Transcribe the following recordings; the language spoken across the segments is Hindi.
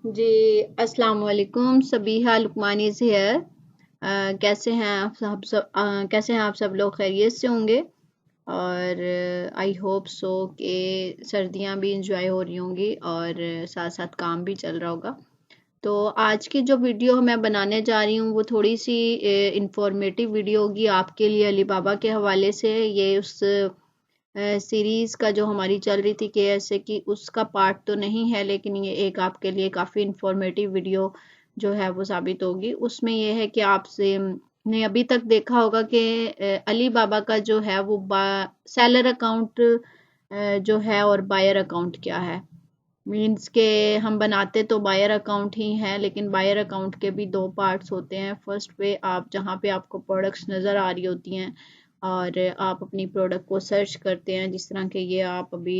जी, अस्सलाम वालेकुम। सबीहा लुकमानी से है। कैसे हैं कैसे हैं आप सब लोग? खैरियत से होंगे और आई होप सो कि सर्दियां भी इंजॉय हो रही होंगी और साथ साथ काम भी चल रहा होगा। तो आज की जो वीडियो मैं बनाने जा रही हूँ वो थोड़ी सी इंफॉर्मेटिव वीडियो होगी आपके लिए, अली बाबा के हवाले से। ये उस सीरीज का जो हमारी चल रही थी कैसे कि उसका पार्ट तो नहीं है, लेकिन ये एक आपके लिए काफ़ी इंफॉर्मेटिव वीडियो जो है वो साबित होगी। उसमें ये है कि आपसे ने अभी तक देखा होगा कि अली बाबा का जो है वो सेलर अकाउंट जो है और बायर अकाउंट क्या है। मीन्स के हम बनाते तो बायर अकाउंट ही हैं, लेकिन बायर अकाउंट के भी दो पार्ट्स होते हैं। फर्स्ट पे आप जहाँ पे आपको प्रोडक्ट्स नज़र आ रही होती हैं और आप अपनी प्रोडक्ट को सर्च करते हैं, जिस तरह के ये आप अभी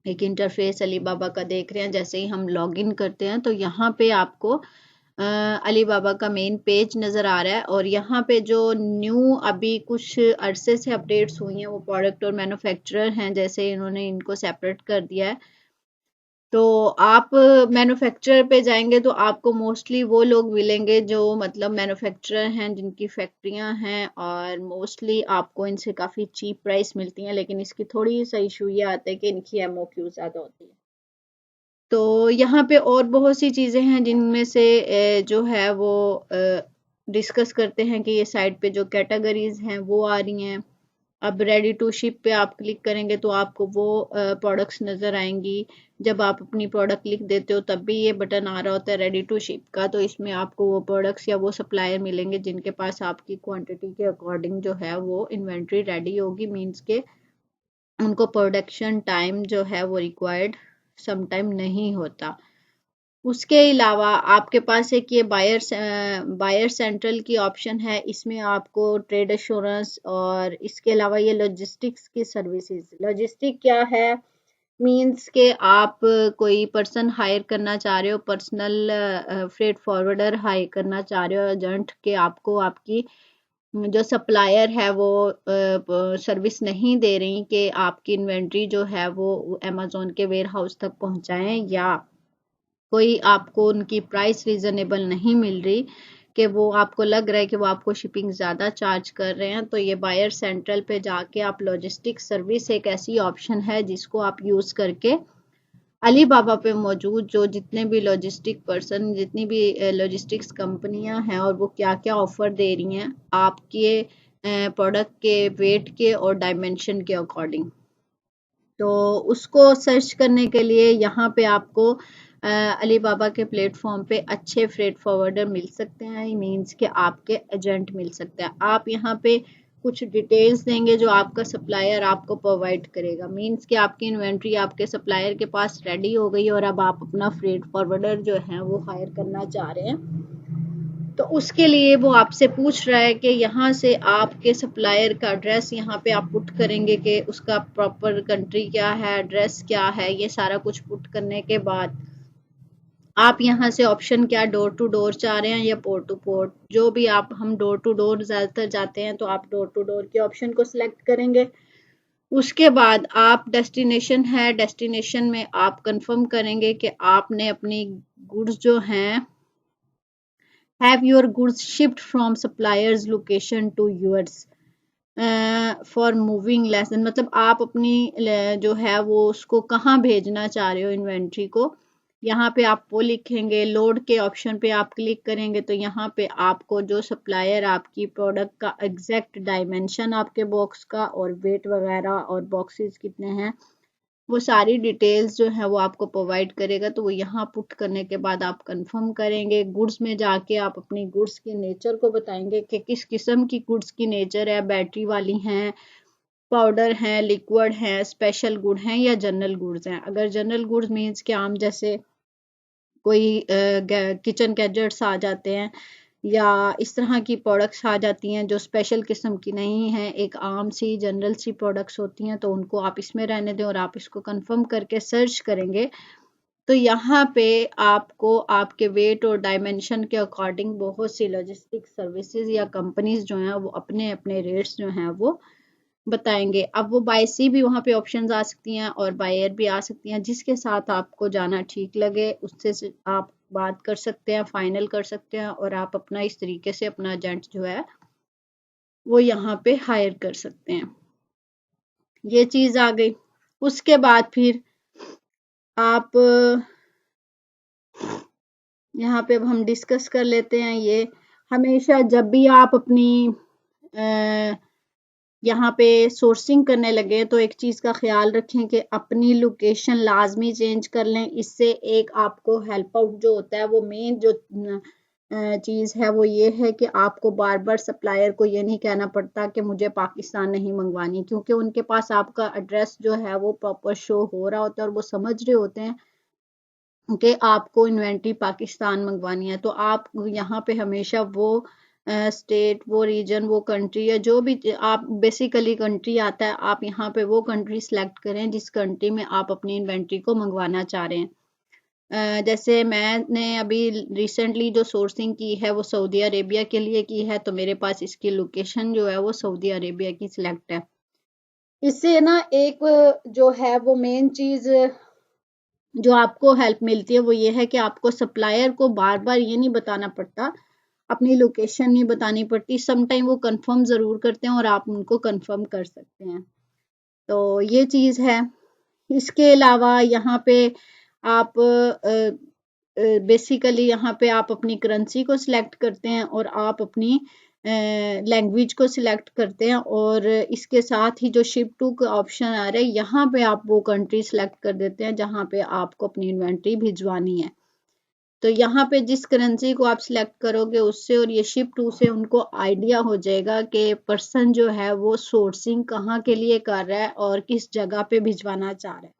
एक इंटरफेस अली बाबा का देख रहे हैं। जैसे ही हम लॉगिन करते हैं तो यहाँ पे आपको अली बाबा का मेन पेज नज़र आ रहा है और यहाँ पे जो न्यू अभी कुछ अरसे से अपडेट्स हुई हैं वो प्रोडक्ट और मैन्युफैक्चरर हैं। जैसे इन्होंने इनको सेपरेट कर दिया है, तो आप मैन्युफैक्चरर पे जाएंगे तो आपको मोस्टली वो लोग मिलेंगे जो मतलब मैन्युफैक्चरर हैं, जिनकी फैक्ट्रियां हैं और मोस्टली आपको इनसे काफ़ी चीप प्राइस मिलती हैं। लेकिन इसकी थोड़ी सा इशू ये आता है कि इनकी एमओक्यू ज़्यादा होती है। तो यहाँ पे और बहुत सी चीज़ें हैं जिनमें से जो है वो डिस्कस करते हैं कि ये साइट पे जो कैटेगरीज हैं वो आ रही हैं। अब रेडी टू शिप पे आप क्लिक करेंगे तो आपको वो प्रोडक्ट्स नज़र आएंगी। जब आप अपनी प्रोडक्ट लिख देते हो तब भी ये बटन आ रहा होता है रेडी टू शिप का, तो इसमें आपको वो प्रोडक्ट्स या वो सप्लायर मिलेंगे जिनके पास आपकी क्वांटिटी के अकॉर्डिंग जो है वो इन्वेंट्री रेडी होगी। मीन्स के उनको प्रोडक्शन टाइम जो है वो रिक्वायर्ड सम टाइम नहीं होता। उसके अलावा आपके पास एक ये बायर सेंट्रल की ऑप्शन है। इसमें आपको ट्रेड एश्योरेंस और इसके अलावा ये लॉजिस्टिक्स की सर्विसेज। लॉजिस्टिक क्या है? मींस के आप कोई पर्सन हायर करना चाह रहे हो, पर्सनल फ्रेट फॉरवर्डर हायर करना चाह रहे हो एजेंट के, आपको आपकी जो सप्लायर है वो सर्विस नहीं दे रही कि आपकी इन्वेंट्री जो है वो अमेजोन के वेयर हाउस तक पहुंचाएं, या कोई आपको उनकी प्राइस रीजनेबल नहीं मिल रही कि वो आपको लग रहा है कि वो आपको शिपिंग ज़्यादा चार्ज कर रहे हैं, तो ये बायर सेंट्रल पे जाके आप लॉजिस्टिक सर्विस एक ऐसी ऑप्शन है जिसको आप यूज़ करके अली बाबा पे मौजूद जो जितने भी लॉजिस्टिक पर्सन, जितनी भी लॉजिस्टिक्स कंपनियां हैं और वो क्या क्या ऑफर दे रही हैं आपके प्रोडक्ट के वेट के और डायमेंशन के अकॉर्डिंग। तो उसको सर्च करने के लिए यहाँ पे आपको अली बाबा के प्लेटफॉर्म पे अच्छे फ्रेट फॉरवर्डर मिल सकते हैं। मीन्स के आपके एजेंट मिल सकते हैं। आप यहाँ पे कुछ डिटेल्स देंगे जो आपका सप्लायर आपको प्रोवाइड करेगा। मीन्स कि आपकी इन्वेंट्री आपके सप्लायर के पास रेडी हो गई और अब आप अपना फ्रेट फॉरवर्डर जो है वो हायर करना चाह रहे हैं। तो उसके लिए वो आपसे पूछ रहा है कि यहाँ से आपके सप्लायर का एड्रेस यहाँ पे आप पुट करेंगे कि उसका प्रॉपर कंट्री क्या है, एड्रेस क्या है। ये सारा कुछ पुट करने के बाद आप यहाँ से ऑप्शन क्या डोर टू डोर चाह रहे हैं या पोर्ट टू पोर्ट, जो भी आप, हम डोर टू डोर ज़्यादातर जाते हैं तो आप डोर टू डोर के ऑप्शन को सिलेक्ट करेंगे। उसके बाद आप डेस्टिनेशन है, डेस्टिनेशन में आप कंफर्म करेंगे कि आपने अपनी गुड्स जो हैं have your goods shipped from supplier's location to yours for moving lesson. मतलब आप अपनी जो है वो उसको कहाँ भेजना चाह रहे हो इन्वेंट्री को, यहाँ पे आप वो लिखेंगे। लोड के ऑप्शन पे आप क्लिक करेंगे तो यहाँ पे आपको जो सप्लायर आपकी प्रोडक्ट का एग्जैक्ट डायमेंशन आपके बॉक्स का और वेट वगैरह और बॉक्सेस कितने हैं वो सारी डिटेल्स जो है वो आपको प्रोवाइड करेगा। तो वो यहाँ पुट करने के बाद आप कंफर्म करेंगे। गुड्स में जाके आप अपनी गुड्स की नेचर को बताएंगे कि किस किस्म की गुड्स की नेचर है, बैटरी वाली हैं, पाउडर हैं, लिक्विड हैं, स्पेशल गुड हैं या जनरल गुड्स हैं। अगर जनरल गुड्स मीन्स कि आम जैसे कोई किचन गैजेट्स आ जाते हैं या इस तरह की प्रोडक्ट्स आ जाती हैं जो स्पेशल किस्म की नहीं हैं, एक आम सी जनरल सी प्रोडक्ट्स होती हैं, तो उनको आप इसमें रहने दें और आप इसको कंफर्म करके सर्च करेंगे। तो यहाँ पे आपको आपके वेट और डायमेंशन के अकॉर्डिंग बहुत सी लॉजिस्टिक सर्विसेज या कंपनीज जो हैं वो अपने अपने रेट्स जो हैं वो बताएंगे। अब वो बाय सी भी वहाँ पे ऑप्शंस आ सकती हैं और बाय एयर भी आ सकती हैं, जिसके साथ आपको जाना ठीक लगे उससे आप बात कर सकते हैं, फाइनल कर सकते हैं और आप अपना इस तरीके से अपना एजेंट जो है वो यहाँ पे हायर कर सकते हैं। ये चीज आ गई। उसके बाद फिर आप यहाँ पे अब हम डिस्कस कर लेते हैं। ये हमेशा जब भी आप अपनी यहाँ पे सोर्सिंग करने लगे तो एक चीज का ख्याल रखें कि अपनी लोकेशन लाजमी चेंज कर लें। इससे एक आपको हेल्प आउट जो होता है, वो मेन जो चीज है वो ये है कि आपको बार बार सप्लायर को ये नहीं कहना पड़ता कि मुझे पाकिस्तान नहीं मंगवानी, क्योंकि उनके पास आपका एड्रेस जो है वो प्रॉपर शो हो रहा होता है और वो समझ रहे होते हैं कि आपको इन्वेंट्री पाकिस्तान मंगवानी है। तो आप यहाँ पे हमेशा वो स्टेट, वो रीजन, वो कंट्री या जो भी आप बेसिकली कंट्री आता है, आप यहाँ पे वो कंट्री सिलेक्ट करें जिस कंट्री में आप अपनी इन्वेंट्री को मंगवाना चाह रहे हैं। जैसे मैंने अभी रिसेंटली जो सोर्सिंग की है वो सऊदी अरेबिया के लिए की है, तो मेरे पास इसकी लोकेशन जो है वो सऊदी अरेबिया की सिलेक्ट है। इससे ना एक जो है वो मेन चीज जो आपको हेल्प मिलती है वो ये है कि आपको सप्लायर को बार बार ये नहीं बताना पड़ता, अपनी लोकेशन नहीं बतानी पड़ती। सम टाइम वो कंफर्म ज़रूर करते हैं और आप उनको कंफर्म कर सकते हैं। तो ये चीज़ है। इसके अलावा यहाँ पे आप बेसिकली यहाँ पे आप अपनी करेंसी को सिलेक्ट करते हैं और आप अपनी लैंग्वेज को सिलेक्ट करते हैं, और इसके साथ ही जो शिप टू का ऑप्शन आ रहा है यहाँ पे आप वो कंट्री सिलेक्ट कर देते हैं जहाँ पे आपको अपनी इन्वेंट्री भिजवानी है। तो यहाँ पे जिस करेंसी को आप सिलेक्ट करोगे उससे और ये शिप टू से उनको आइडिया हो जाएगा कि पर्सन जो है वो सोर्सिंग कहाँ के लिए कर रहा है और किस जगह पे भिजवाना चाह रहा है।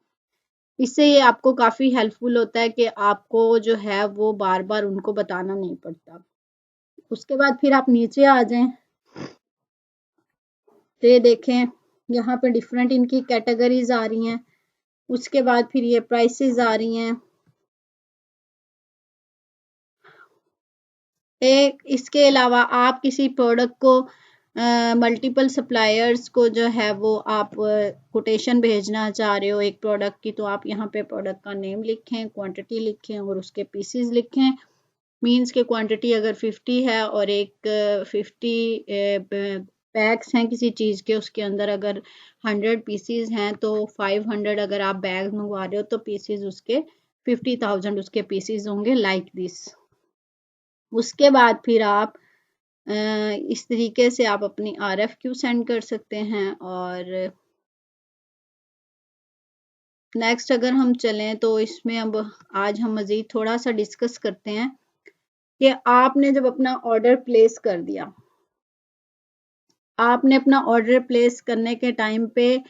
इससे ये आपको काफ़ी हेल्पफुल होता है कि आपको जो है वो बार बार उनको बताना नहीं पड़ता। उसके बाद फिर आप नीचे आ जाएं तो ये देखें यहाँ पे डिफरेंट इनकी कैटेगरीज आ रही हैं। उसके बाद फिर ये प्राइसेस आ रही हैं। एक इसके अलावा आप किसी प्रोडक्ट को मल्टीपल सप्लायर्स को जो है वो आप कोटेशन भेजना चाह रहे हो एक प्रोडक्ट की, तो आप यहाँ पे प्रोडक्ट का नेम लिखें, क्वांटिटी लिखें और उसके पीसेस लिखें। मींस के क्वांटिटी अगर 50 है और एक 50 पैक्स हैं किसी चीज़ के, उसके अंदर अगर 100 पीसीज हैं तो 500 अगर आप बैग मंगवा रहे हो तो पीसीज उसके 50,000 उसके पीसीज होंगे, लाइक दिस। उसके बाद फिर आप इस तरीके से आप अपनी RFQ सेंड कर सकते हैं। और नेक्स्ट अगर हम चलें तो इसमें अब आज हम मज़ीद थोड़ा सा डिस्कस करते हैं कि आपने जब अपना ऑर्डर प्लेस कर दिया, आपने अपना ऑर्डर प्लेस करने के टाइम पे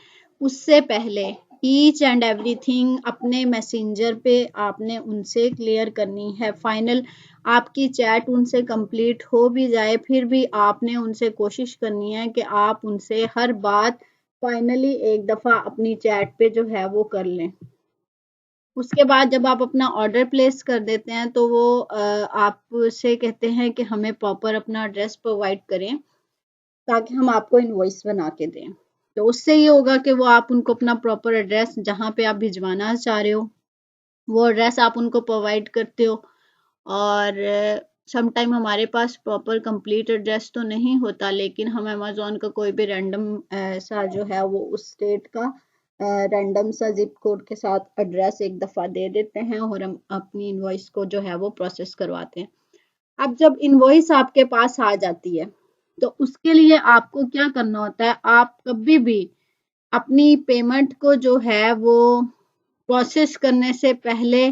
उससे पहले ईच एंड एवरीथिंग अपने मैसेंजर पे आपने उनसे क्लियर करनी है। फाइनल आपकी चैट उनसे कंप्लीट हो भी जाए फिर भी आपने उनसे कोशिश करनी है कि आप उनसे हर बात फाइनली एक दफ़ा अपनी चैट पे जो है वो कर लें। उसके बाद जब आप अपना ऑर्डर प्लेस कर देते हैं तो वो आपसे कहते हैं कि हमें प्रॉपर अपना एड्रेस प्रोवाइड करें ताकि हम आपको इनवॉइस बना के दें। तो उससे ये होगा कि वो आप उनको अपना प्रॉपर एड्रेस जहाँ पे आप भिजवाना चाह रहे हो वो एड्रेस आप उनको प्रोवाइड करते हो। और सम टाइम हमारे पास प्रॉपर कंप्लीट एड्रेस तो नहीं होता, लेकिन हम अमेज़ॉन का कोई भी रैंडम ऐसा जो है वो उस स्टेट का रैंडम सा जिप कोड के साथ एड्रेस एक दफ़ा दे देते हैं और हम अपनी इनवॉइस को जो है वो प्रोसेस करवाते हैं। अब जब इनवॉइस आपके पास आ जाती है तो उसके लिए आपको क्या करना होता है, आप कभी भी अपनी पेमेंट को जो है वो प्रोसेस करने से पहले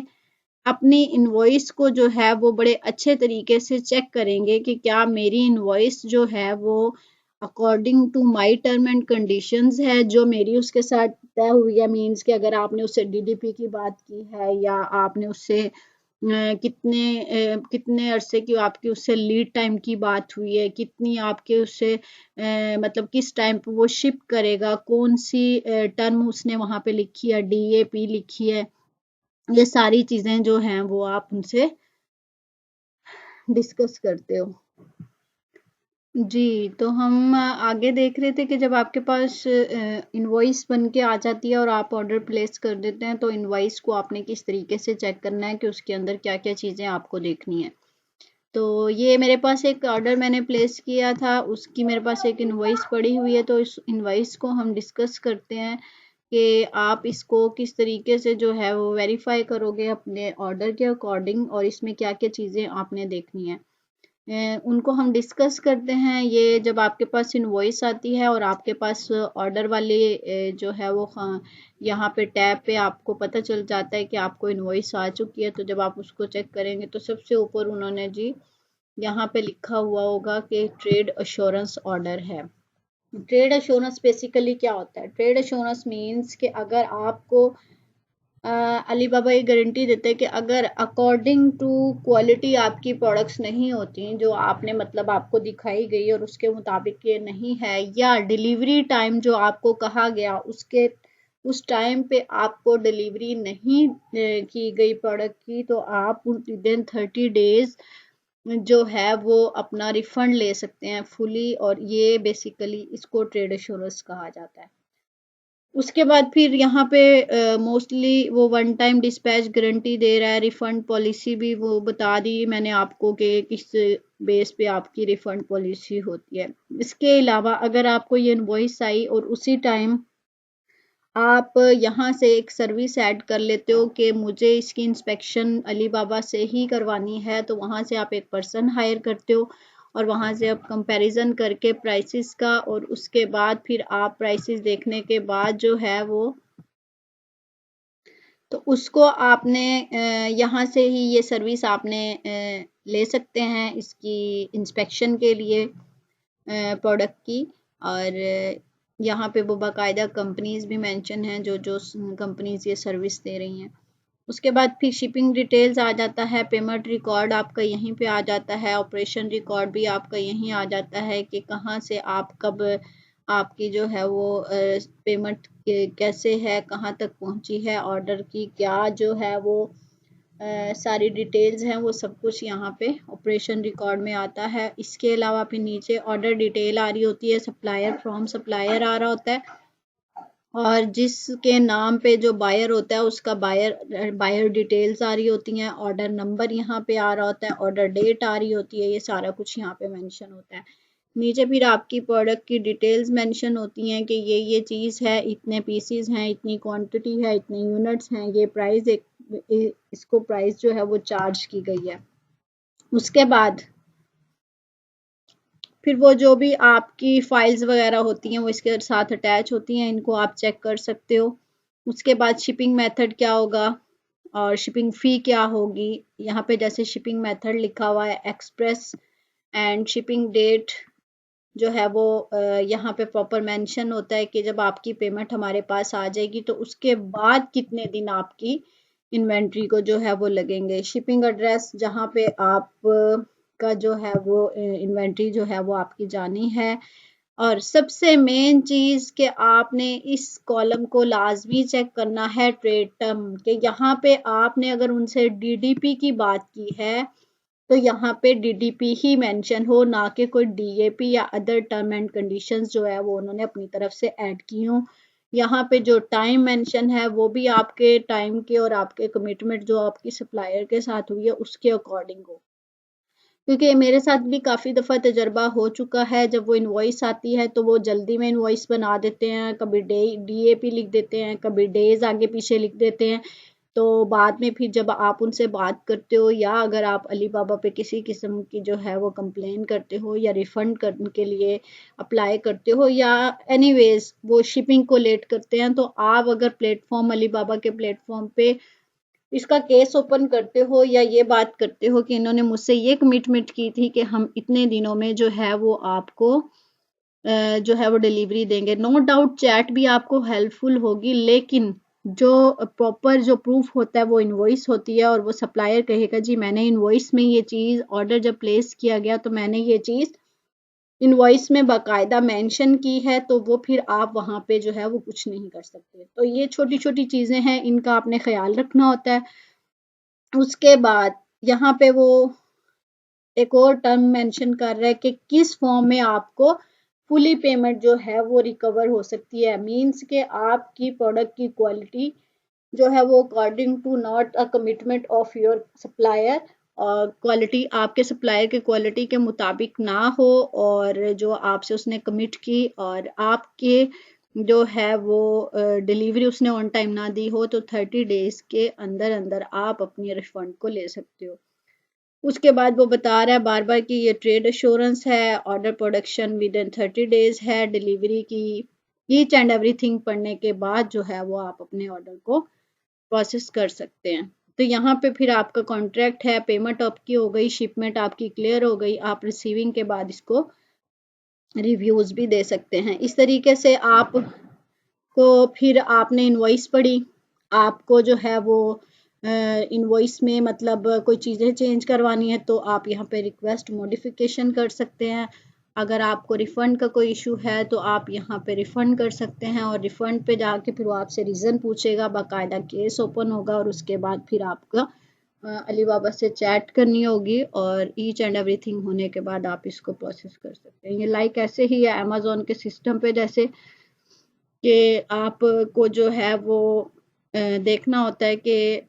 अपनी इनवॉइस को जो है वो बड़े अच्छे तरीके से चेक करेंगे कि क्या मेरी इनवॉइस जो है वो according to my term and conditions है जो मेरी उसके साथ तय हुई है। मींस कि अगर आपने उससे DDP की बात की है या आपने उससे कितने अरसे की आपकी उससे लीड टाइम की बात हुई है, कितनी आपके उससे मतलब किस टाइम पे वो शिप करेगा, कौन सी टर्म उसने वहाँ पे लिखी है, DAP लिखी है, ये सारी चीज़ें जो हैं वो आप उनसे डिस्कस करते हो। जी, तो हम आगे देख रहे थे कि जब आपके पास इनवॉइस बन के आ जाती है और आप ऑर्डर प्लेस कर देते हैं, तो इनवॉइस को आपने किस तरीके से चेक करना है कि उसके अंदर क्या-क्या चीज़ें आपको देखनी है। तो ये मेरे पास एक ऑर्डर मैंने प्लेस किया था, उसकी मेरे पास एक इनवॉइस पड़ी हुई है, तो इस इनवॉइस को हम डिस्कस करते हैं कि आप इसको किस तरीके से जो है वो वेरीफाई करोगे अपने ऑर्डर के अकॉर्डिंग और इसमें क्या-क्या चीज़ें आपने देखनी है। उनको हम डिस्कस करते हैं। ये जब आपके पास इनवॉइस आती है और आपके पास ऑर्डर वाले जो है वो यहाँ पे टैब पे आपको पता चल जाता है कि आपको इनवॉइस आ चुकी है, तो जब आप उसको चेक करेंगे तो सबसे ऊपर उन्होंने जी यहाँ पे लिखा हुआ होगा कि ट्रेड अश्योरेंस ऑर्डर है। ट्रेड अश्योरेंस बेसिकली क्या होता है? ट्रेड अश्योरेंस मीन्स कि अगर आपको अली बाबा ये गारंटी देते हैं कि अगर अकॉर्डिंग टू क्वालिटी आपकी प्रोडक्ट्स नहीं होती जो आपने मतलब आपको दिखाई गई और उसके मुताबिक ये नहीं है, या डिलीवरी टाइम जो आपको कहा गया उसके उस टाइम पे आपको डिलीवरी नहीं की गई प्रोडक्ट की, तो आप विदिन 30 डेज जो है वो अपना रिफंड ले सकते हैं फुली, और ये बेसिकली इसको ट्रेड एश्योरेंस कहा जाता है। उसके बाद फिर यहाँ पे मोस्टली वो वन टाइम डिस्पैच गारंटी दे रहा है। रिफंड पॉलिसी भी वो बता दी मैंने आपको कि किस बेस पे आपकी रिफंड पॉलिसी होती है। इसके अलावा अगर आपको ये इनवॉइस आई और उसी टाइम आप यहाँ से एक सर्विस ऐड कर लेते हो कि मुझे इसकी इंस्पेक्शन अली बाबा से ही करवानी है, तो वहाँ से आप एक पर्सन हायर करते हो और वहाँ से आप कंपैरिजन करके प्राइसेस का, और उसके बाद फिर आप प्राइसेस देखने के बाद जो है वो तो उसको आपने यहाँ से ही ये सर्विस आपने ले सकते हैं इसकी इंस्पेक्शन के लिए प्रोडक्ट की। और यहाँ पे वो बाकायदा कंपनीज भी मेंशन हैं जो जो कंपनीज ये सर्विस दे रही हैं। उसके बाद फिर शिपिंग डिटेल्स आ जाता है, पेमेंट रिकॉर्ड आपका यहीं पे आ जाता है, ऑपरेशन रिकॉर्ड भी आपका यहीं आ जाता है कि कहाँ से आप कब आपकी जो है वो पेमेंट कैसे है, कहाँ तक पहुँची है, ऑर्डर की क्या जो है वो सारी डिटेल्स हैं, वो सब कुछ यहाँ पे ऑपरेशन रिकॉर्ड में आता है। इसके अलावा फिर नीचे ऑर्डर डिटेल आ रही होती है, सप्लायर फ्रॉम सप्लायर आ रहा होता है, और जिसके नाम पे जो बायर होता है उसका बायर डिटेल्स आ रही होती हैं, ऑर्डर नंबर यहाँ पे आ रहा होता है, ऑर्डर डेट आ रही होती है, ये सारा कुछ यहाँ पे मेंशन होता है। नीचे फिर आपकी प्रोडक्ट की डिटेल्स मेंशन होती हैं कि ये चीज़ है, इतने पीसीज हैं, इतनी क्वांटिटी है, इतने यूनिट्स हैं, ये प्राइस इसको प्राइस जो है वो चार्ज की गई है। उसके बाद फिर वो जो भी आपकी फाइल्स वगैरह होती हैं वो इसके साथ अटैच होती हैं, इनको आप चेक कर सकते हो। उसके बाद शिपिंग मेथड क्या होगा और शिपिंग फ़ी क्या होगी। यहाँ पे जैसे शिपिंग मेथड लिखा हुआ है एक्सप्रेस, एंड शिपिंग डेट जो है वो यहाँ पे प्रॉपर मेंशन होता है कि जब आपकी पेमेंट हमारे पास आ जाएगी तो उसके बाद कितने दिन आपकी इन्वेंट्री को जो है वो लगेंगे। शिपिंग एड्रेस जहाँ पे आप का जो है वो इन्वेंट्री जो है वो आपकी जानी है। और सबसे मेन चीज़ कि आपने इस कॉलम को लाजमी चेक करना है ट्रेड टर्म के, यहाँ पे आपने अगर उनसे डीडीपी की बात की है तो यहाँ पे डीडीपी ही मेंशन हो, ना कि कोई डीएपी या अदर टर्म एंड कंडीशंस जो है वो उन्होंने अपनी तरफ से ऐड की हों। यहाँ पे जो टाइम मेंशन है वो भी आपके टाइम के और आपके कमिटमेंट जो आपकी सप्लायर के साथ हुई है उसके अकॉर्डिंग हो, क्योंकि मेरे साथ भी काफ़ी दफ़ा तजर्बा हो चुका है। जब वो इनवॉइस आती है तो वो जल्दी में इनवॉइस बना देते हैं, कभी डीएपी लिख देते हैं, कभी डेज आगे पीछे लिख देते हैं। तो बाद में फिर जब आप उनसे बात करते हो या अगर आप अली बाबा पे किसी किस्म की जो है वो कंप्लेन करते हो या रिफ़ंड करने के लिए अप्लाई करते हो या एनीवेज़ वो शिपिंग को लेट करते हैं, तो आप अगर प्लेटफ़ॉर्म अली बाबा के प्लेटफ़ॉर्म पे इसका केस ओपन करते हो या ये बात करते हो कि इन्होंने मुझसे ये कमिटमेंट की थी कि हम इतने दिनों में जो है वो आपको जो है वो डिलीवरी देंगे, नो डाउट चैट भी आपको हेल्पफुल होगी, लेकिन जो प्रॉपर जो प्रूफ होता है वो इनवॉइस होती है, और वो सप्लायर कहेगा जी मैंने इनवॉइस में ये चीज़ ऑर्डर जब प्लेस किया गया तो मैंने ये चीज़ इनवॉइस में बाकायदा मेंशन की है, तो वो फिर आप वहाँ पे जो है वो कुछ नहीं कर सकते। तो ये छोटी छोटी चीज़ें हैं, इनका आपने ख्याल रखना होता है। उसके बाद यहाँ पे वो एक और टर्म मेंशन कर रहा है कि किस फॉर्म में आपको फुली पेमेंट जो है वो रिकवर हो सकती है। मींस के आपकी प्रोडक्ट की क्वालिटी जो है वो according to not a commitment of your supplier, और क्वालिटी आपके सप्लायर के क्वालिटी के मुताबिक ना हो, और जो आपसे उसने कमिट की और आपके जो है वो डिलीवरी उसने ऑन टाइम ना दी हो, तो 30 डेज के अंदर अंदर आप अपनी रिफंड को ले सकते हो। उसके बाद वो बता रहा है बार बार कि ये ट्रेड एश्योरेंस है, order production with in 30 days है, डिलीवरी की ईच एंड एवरीथिंग पढ़ने के बाद जो है वो आप अपने ऑर्डर को प्रोसेस कर सकते हैं। तो यहाँ पे फिर आपका कॉन्ट्रैक्ट है, पेमेंट आपकी हो गई, शिपमेंट आपकी क्लियर हो गई, आप रिसीविंग के बाद इसको रिव्यूज भी दे सकते हैं। इस तरीके से आप को फिर आपने इनवॉइस पढ़ी, आपको जो है वो इनवॉइस में मतलब कोई चीज़ें चेंज करवानी है तो आप यहाँ पे रिक्वेस्ट मॉडिफिकेशन कर सकते हैं। अगर आपको रिफ़ंड का कोई इशू है तो आप यहाँ पे रिफ़ंड कर सकते हैं, और रिफ़ंड पे जाके फिर वो आपसे रीज़न पूछेगा, बाकायदा केस ओपन होगा, और उसके बाद फिर आपका अली बाबा से चैट करनी होगी, और ईच एंड एवरीथिंग होने के बाद आप इसको प्रोसेस कर सकते हैं। ये लाइक ऐसे ही है अमेज़ॉन के सिस्टम पे, जैसे कि आपको जो है वो देखना होता है कि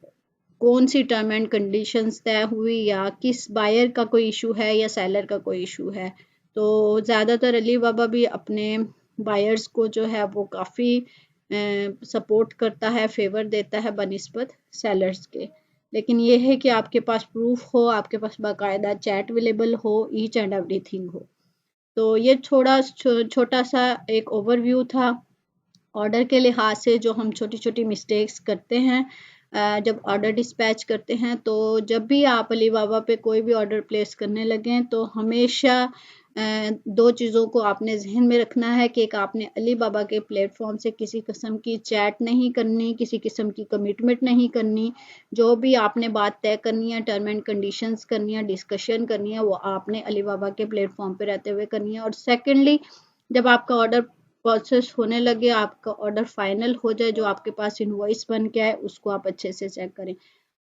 कौन सी टर्म एंड कंडीशंस तय हुई, या किस बायर का कोई इशू है या सेलर का कोई इशू है। तो ज़्यादातर अली बाबा भी अपने बायर्स को जो है वो काफ़ी सपोर्ट करता है, फेवर देता है बनिस्बत सेलर्स के। लेकिन ये है कि आपके पास प्रूफ हो, आपके पास बाकायदा चैट अवेलेबल हो, ईच एंड एवरीथिंग हो। तो ये छोटा सा एक ओवरव्यू था ऑर्डर के लिहाज से, जो हम छोटी छोटी मिस्टेक्स करते हैं जब ऑर्डर डिस्पैच करते हैं। तो जब भी आप अली बाबा पे कोई भी ऑर्डर प्लेस करने लगें तो हमेशा दो चीज़ों को आपने जहन में रखना है कि एक, आपने अली बाबा के प्लेटफॉर्म से किसी किस्म की चैट नहीं करनी, किसी किस्म की कमिटमेंट नहीं करनी। जो भी आपने बात तय करनी है, टर्म एंड कंडीशंस करनी है, डिस्कशन करनी है, वो आपने अली बाबा के प्लेटफॉर्म पे रहते हुए करनी है। और सेकेंडली, जब आपका ऑर्डर प्रोसेस होने लगे, आपका ऑर्डर फाइनल हो जाए, जो आपके पास इनवॉइस बन के आए, उसको आप अच्छे से चेक करें।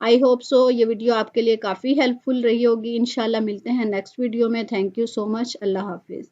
आई होप सो ये वीडियो आपके लिए काफ़ी हेल्पफुल रही होगी। इंशाल्लाह मिलते हैं नेक्स्ट वीडियो में। Thank you so much. अल्लाह हाफिज़।